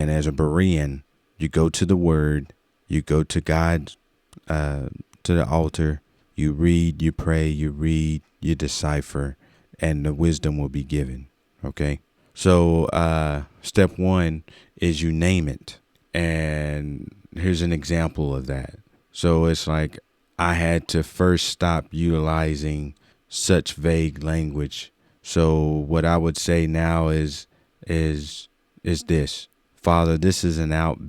And as a Berean, you go to the Word, you go to God, to the altar, you read, you pray, you read, you decipher, and the wisdom will be given. Okay? So step one is you name it. And here's an example of that. So it's like I had to first stop utilizing such vague language. So what I would say now is this. Father, this is an outcome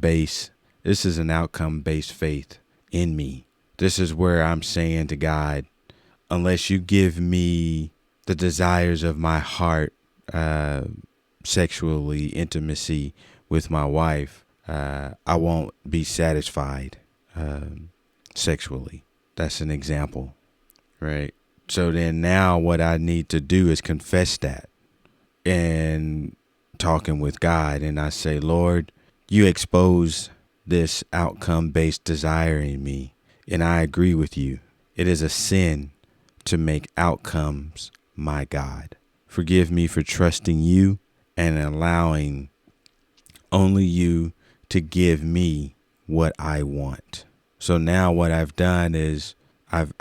based faith in me. This is where I'm saying to God, unless you give me the desires of my heart, sexually, intimacy with my wife, I won't be satisfied sexually. That's an example, right? So then now what I need to do is confess that and talking with God. And I say, Lord, you expose this outcome based desire in me. And I agree with you. It is a sin to make outcomes my God. Forgive me for trusting you and allowing only you to give me what I want. So now what I've done is I've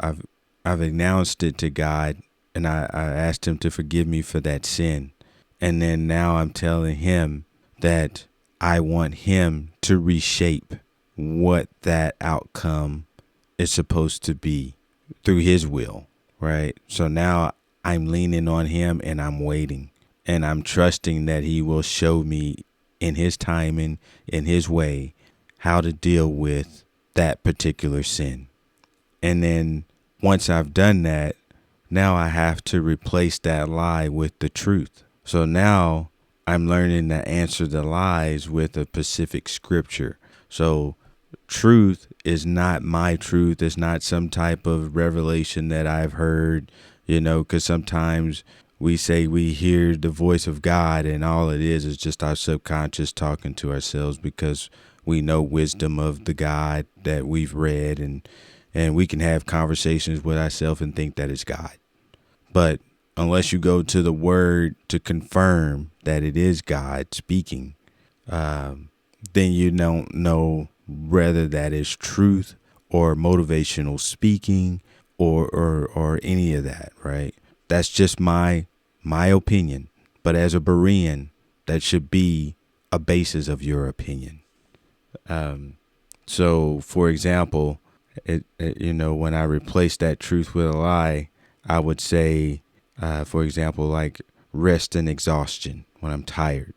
announced it to God, and I asked him to forgive me for that sin. And then now I'm telling him that I want him to reshape what that outcome is supposed to be through his will, right? So now I'm leaning on him and I'm waiting and I'm trusting that he will show me in his timing, in his way, how to deal with that particular sin. And then once I've done that, now I have to replace that lie with the truth. So now I'm learning to answer the lies with a specific scripture. So truth is not my truth. It's not some type of revelation that I've heard, because sometimes we say we hear the voice of God and all it is just our subconscious talking to ourselves because we know wisdom of the God that we've read and we can have conversations with ourselves and think that it's God. But unless you go to the word to confirm that it is God speaking, then you don't know whether that is truth or motivational speaking or any of that, right? That's just my opinion. But as a Berean, that should be a basis of your opinion. So, for example, when I replace that truth with a lie, I would say, for example, like rest and exhaustion when I'm tired.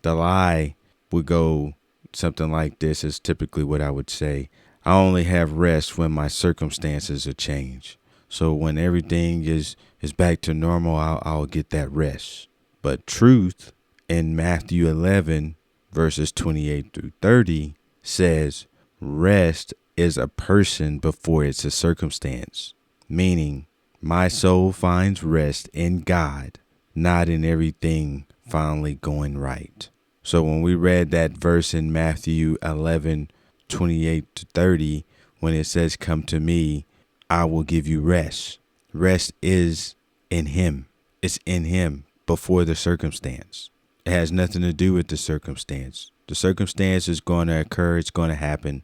The lie would go something like this is typically what I would say. I only have rest when my circumstances are changed. So when everything is back to normal, I'll get that rest. But truth in Matthew 11, verses 28 through 30 says rest is a person before it's a circumstance, meaning my soul finds rest in God, not in everything finally going right. So when we read that verse in Matthew 11, 28 to 30, when it says, come to me, I will give you rest. Rest is in him. It's in him before the circumstance. It has nothing to do with the circumstance. The circumstance is going to occur. It's going to happen.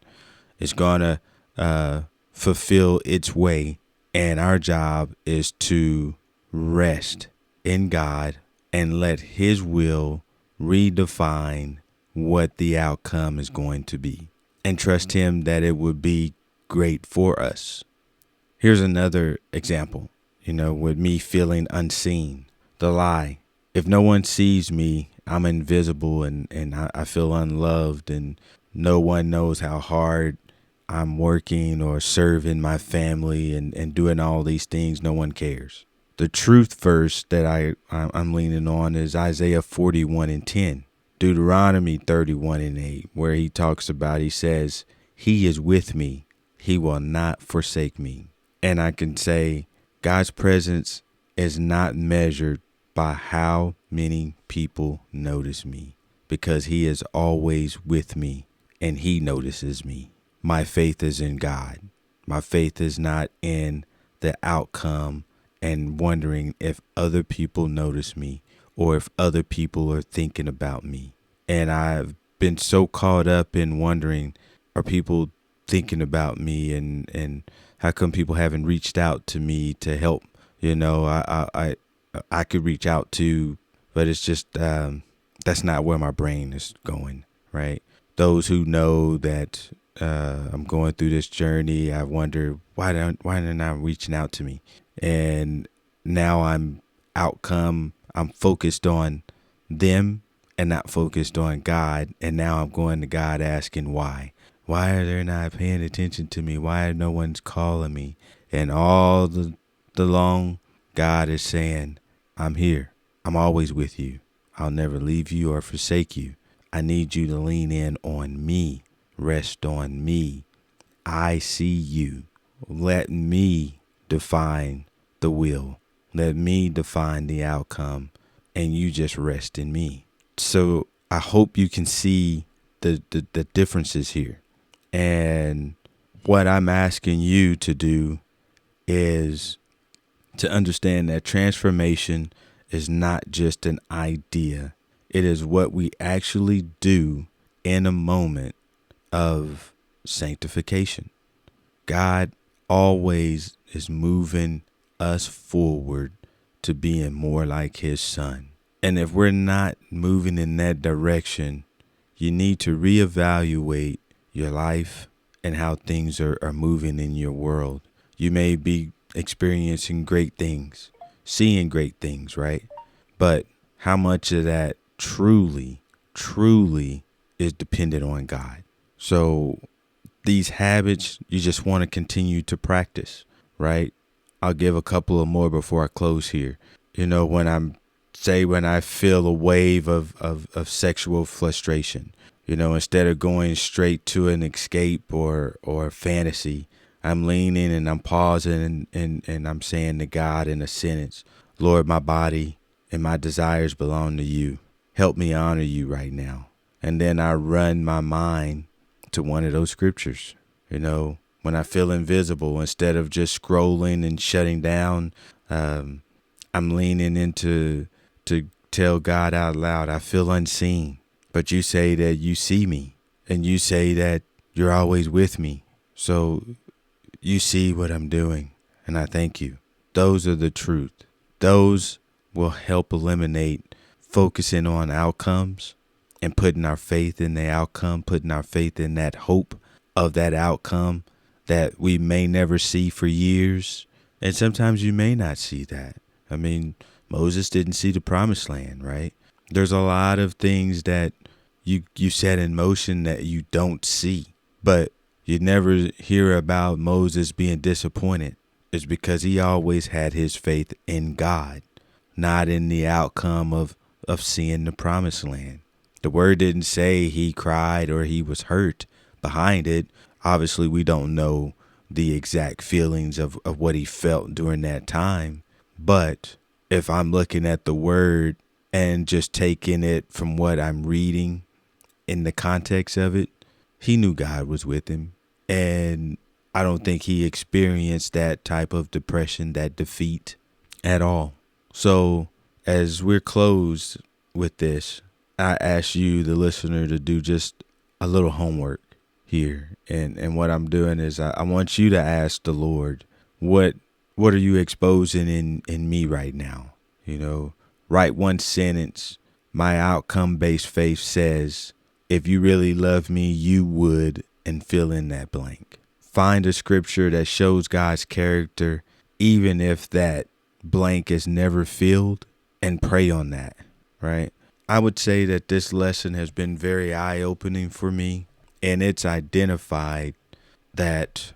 It's going to fulfill its way. And our job is to rest in God and let his will redefine what the outcome is going to be. And trust him that it would be great for us. Here's another example, with me feeling unseen. The lie. If no one sees me, I'm invisible and I feel unloved and no one knows how hard I'm working or serving my family and doing all these things. No one cares. The truth verse that I'm leaning on is Isaiah 41:10, Deuteronomy 31:8, where he says, he is with me. He will not forsake me. And I can say God's presence is not measured by how many people notice me, because he is always with me and he notices me. My faith is in God. My faith is not in the outcome and wondering if other people notice me or if other people are thinking about me. And I've been so caught up in wondering, are people thinking about me, and how come people haven't reached out to me to help? I could reach out to, but it's just that's not where my brain is going, right? Those who know that I'm going through this journey, I wonder why they're not reaching out to me, and now I'm focused on them and not focused on God, and now I'm going to God asking why. Why are they not paying attention to me? Why no one's calling me? And all the long, God is saying, I'm here. I'm always with you. I'll never leave you or forsake you. I need you to lean in on me. Rest on me. I see you. Let me define the will. Let me define the outcome. And you just rest in me. So I hope you can see the differences here. And what I'm asking you to do is to understand that transformation is not just an idea. It is what we actually do in a moment of sanctification. God always is moving us forward to being more like his son. And if we're not moving in that direction, you need to reevaluate your life and how things are moving in your world. You may be experiencing great things, seeing great things, right? But how much of that truly is dependent on God? So these habits, you just want to continue to practice, right? I'll give a couple of more before I close here. When I feel a wave of sexual frustration, instead of going straight to an escape or fantasy, I'm leaning and I'm pausing and I'm saying to God in a sentence, Lord, my body and my desires belong to you. Help me honor you right now. And then I run my mind to one of those scriptures. When I feel invisible, instead of just scrolling and shutting down, I'm leaning into to tell God out loud, I feel unseen, but you say that you see me, and you say that you're always with me. So you see what I'm doing, and I thank you. Those are the truth. Those will help eliminate focusing on outcomes and putting our faith in the outcome, putting our faith in that hope of that outcome that we may never see for years. And sometimes you may not see that. I mean, Moses didn't see the promised land, right? There's a lot of things that you set in motion that you don't see, but you never hear about Moses being disappointed. It's because he always had his faith in God, not in the outcome of seeing the promised land. The word didn't say he cried or he was hurt behind it. Obviously, we don't know the exact feelings of what he felt during that time. But if I'm looking at the word and just taking it from what I'm reading in the context of it, he knew God was with him. And I don't think he experienced that type of depression, that defeat at all. So as we're closed with this, I ask you, the listener, to do just a little homework here. And what I'm doing is I want you to ask the Lord, what are you exposing in me right now? Write one sentence. My outcome-based faith says, if you really love me, you would, and fill in that blank. Find a scripture that shows God's character, even if that blank is never filled, and pray on that, right? I would say that this lesson has been very eye-opening for me, and it's identified that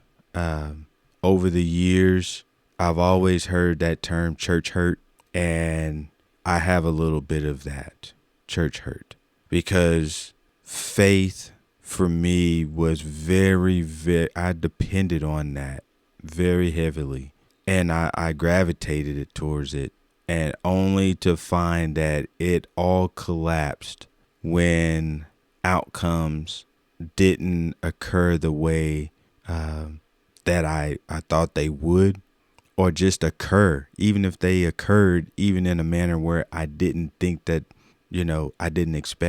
over the years, I've always heard that term church hurt, and I have a little bit of that church hurt, because faith for me was I depended on that very heavily, and I gravitated towards it, and only to find that it all collapsed when outcomes didn't occur the way that I thought they would, or just occur, even if they occurred, even in a manner where I didn't think that, I didn't expect.